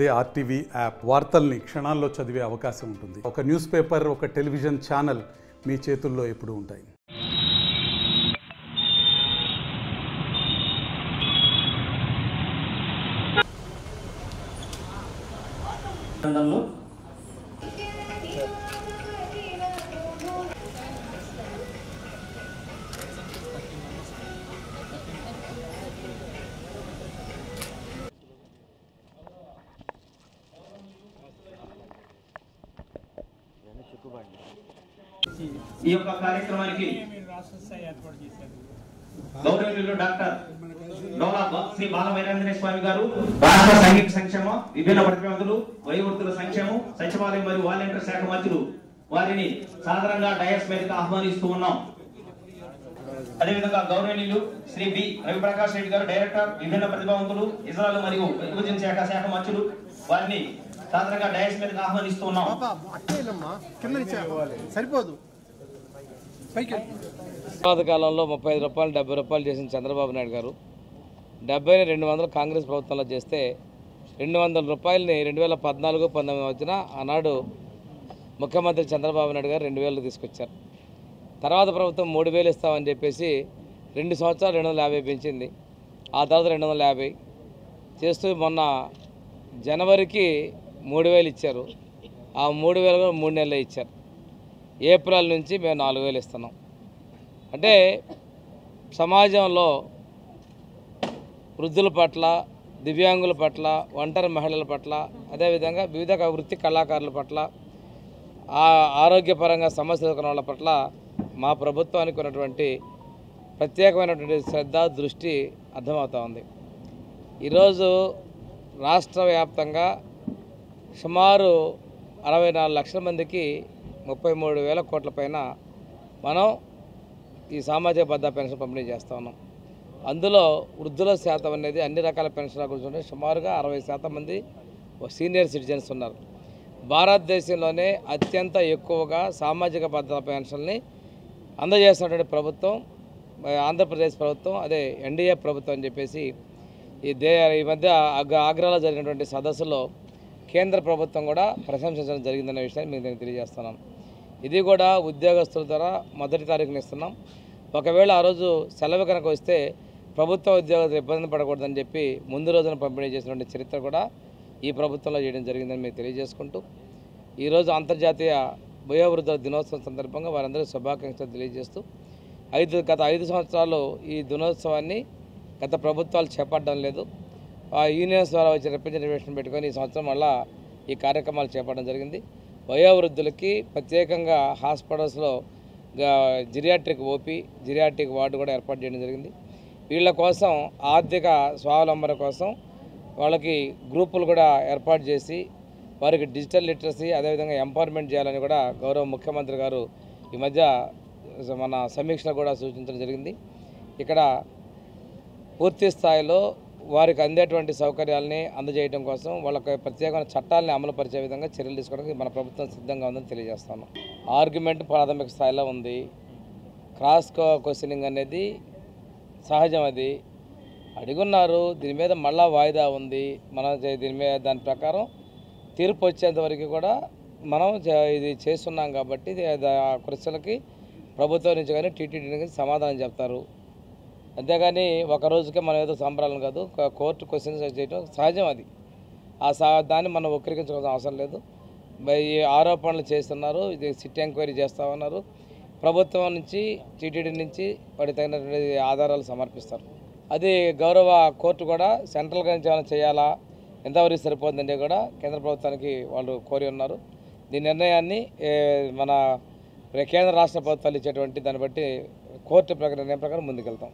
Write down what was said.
అదే RTV app వార్తల్ని క్షణాల్లో చదివే అవకాశం ఉంటుంది. ఒక న్యూస్ పేపర్, ఒక టెలివిజన్ ఛానల్ మీ చేతుల్లో ఎప్పుడూ ఉంటాయి. ఈ యొక్క కార్యక్రమానికి గౌరవనీయులు డాక్టర్ శ్రీ బాలవీరేంద్ర స్వామి గారు రాష్ట్ర సాంఘిక సంక్షేమం, విభిన్న ప్రతిభావంతులు, వయోవృద్ధుల సంక్షేమం, సచివాలయం మరియు వాలంటీర్ శాఖ మంత్రులు వారిని సాధారణంగా డయస్ మీదకి ఆహ్వానిస్తూ ఉన్నాం. అదేవిధంగా గౌరవనీయులు శ్రీ బి రవిప్రకాష్ రెడ్డి గారు డైరెక్టర్, విభిన్న ప్రతిభావంతులు, ఇజ్రాయల్ మరియు యువజన శాఖ మంత్రులు వారిని సాధారణంగా డయస్ మీదకి ఆహ్వానిస్తూ ఉన్నాం. సరిపోదు. కాలంలో 35 రూపాయలు 70 రూపాయలు చేసిన చంద్రబాబు నాయుడు గారు 70ని 200 కాంగ్రెస్ ప్రభుత్వంలో చేస్తే 200 రూపాయలని 2014-19 వచ్చిన ఆనాడు ముఖ్యమంత్రి చంద్రబాబు నాయుడు గారు 2000 తీసుకొచ్చారు. తర్వాత ప్రభుత్వం 3000 ఇస్తామని చెప్పేసి 2 సంవత్సరాలు 250 పెంచింది. ఆ తర్వాత 250 చేస్తూ మొన్న జనవరికి 3000 ఇచ్చారు. ఆ 3000 కూడా 3 నెలలే ఇచ్చారు. ఏప్రిల్ నుంచి మేము 4000 ఇస్తున్నాం. అంటే సమాజంలో వృద్ధుల పట్ల, దివ్యాంగుల పట్ల, ఒంటరి మహిళల పట్ల, అదేవిధంగా వివిధ వృత్తి కళాకారుల పట్ల, ఆరోగ్యపరంగా సమస్యలు ఉన్న వాళ్ళ పట్ల మా ప్రభుత్వానికి ఉన్నటువంటి ప్రత్యేకమైనటువంటి శ్రద్ధ, దృష్టి అర్థమవుతూ ఉంది. ఈరోజు రాష్ట్ర వ్యాప్తంగా సుమారు 64 లక్షల మందికి 33,000 కోట్ల పైన మనం ఈ సామాజిక భద్రతా పెన్షన్ పంపిణీ చేస్తూ ఉన్నాం. అందులో వృద్ధుల శాతం అనేది అన్ని రకాల పెన్షన్ల గురించి సుమారుగా 60% మంది సీనియర్ సిటిజన్స్ ఉన్నారు. భారతదేశంలోనే అత్యంత ఎక్కువగా సామాజిక భద్రతా పెన్షన్ని అందజేస్తున్నటువంటి ప్రభుత్వం ఆంధ్రప్రదేశ్ ప్రభుత్వం, అదే ఎన్డీఏ ప్రభుత్వం అని చెప్పేసి ఈ మధ్య ఆగ్రాలో జరిగినటువంటి సదస్సులో కేంద్ర ప్రభుత్వం కూడా ప్రశంసించడం జరిగిందనే విషయాన్ని మీకు నేను తెలియజేస్తున్నాను. ఇది కూడా ఉద్యోగస్తుల ద్వారా మొదటి తారీఖున ఇస్తున్నాం. ఒకవేళ ఆ రోజు సెలవు కనుక వస్తే ప్రభుత్వ ఉద్యోగులు ఇబ్బంది పడకూడదని చెప్పి ముందు రోజున పంపిణీ చేసినటువంటి చరిత్ర కూడా ఈ ప్రభుత్వంలో చేయడం జరిగిందని మీకు తెలియజేసుకుంటూ, ఈరోజు అంతర్జాతీయ వయోవృద్ధుల దినోత్సవం సందర్భంగా వారందరికీ శుభాకాంక్షలు తెలియజేస్తూ, గత 5 సంవత్సరాలు ఈ దినోత్సవాన్ని గత ప్రభుత్వాలు చేపట్టడం లేదు. ఆ యూనియన్స్ ద్వారా వచ్చే రిప్రజెంటేషన్ పెట్టుకొని ఈ సంవత్సరం మళ్ళా ఈ కార్యక్రమాలు చేపట్టడం జరిగింది. వయోవృద్ధులకి ప్రత్యేకంగా హాస్పిటల్స్లో జిరియాట్రిక్ ఓపీ, జిరియాట్రిక్ వార్డు కూడా ఏర్పాటు చేయడం జరిగింది. వీళ్ళ కోసం ఆర్థిక స్వావలంబన కోసం వాళ్ళకి గ్రూపులు కూడా ఏర్పాటు చేసి వారికి డిజిటల్ లిటరసీ, అదేవిధంగా ఎంపవర్మెంట్ చేయాలని కూడా గౌరవ ముఖ్యమంత్రి గారు ఈ మధ్య మన సమీక్షలో కూడా సూచించడం జరిగింది. ఇక్కడ పూర్తి స్థాయిలో వారికి అందేటువంటి సౌకర్యాలని అందజేయడం కోసం వాళ్ళకి ప్రత్యేకమైన చట్టాలని అమలు పరిచే విధంగా చర్యలు తీసుకోవడానికి మన ప్రభుత్వం సిద్ధంగా ఉందని తెలియజేస్తాను. ఆర్గ్యుమెంట్ ప్రాథమిక స్థాయిలో ఉంది. క్రాస్ క్వశ్చనింగ్ అనేది సహజం. అది అడుగున్నారు. దీని మీద మళ్ళా వాయిదా ఉంది. మనం దీని మీద దాని ప్రకారం తీర్పు వచ్చేంత వరకు కూడా మనం ఇది చేస్తున్నాం కాబట్టి ఆ క్వశ్చన్లకి ప్రభుత్వం నుంచి కానీ టీటీడీ నుంచి సమాధానం చెప్తారు. అంతేగాని ఒక రోజుకే మనం ఏదో సంబరాలను కాదు. కోర్టు క్వశ్చన్స్ చేయడం సహజం. అది దాన్ని మనం వక్రీకరించుకోవాల్సిన అవసరం లేదు. ఈ ఆరోపణలు చేస్తున్నారు, ఇది సిట్ ఎంక్వైరీ చేస్తూ ఉన్నారు. ప్రభుత్వం నుంచి, టీటీడీ నుంచి వాటి తగినటువంటి ఆధారాలు సమర్పిస్తారు. అది గౌరవ కోర్టు కూడా సెంట్రల్ నుంచి ఏమైనా చేయాలా, ఎంతవరకు సరిపోతుందంటే కూడా కేంద్ర ప్రభుత్వానికి వాళ్ళు కోరి ఉన్నారు. దీని నిర్ణయాన్ని మన కేంద్ర రాష్ట్ర ప్రభుత్వాలు ఇచ్చేటువంటి దాన్ని బట్టి కోర్టు నిర్ణయం ప్రకారం ముందుకెళ్తాం.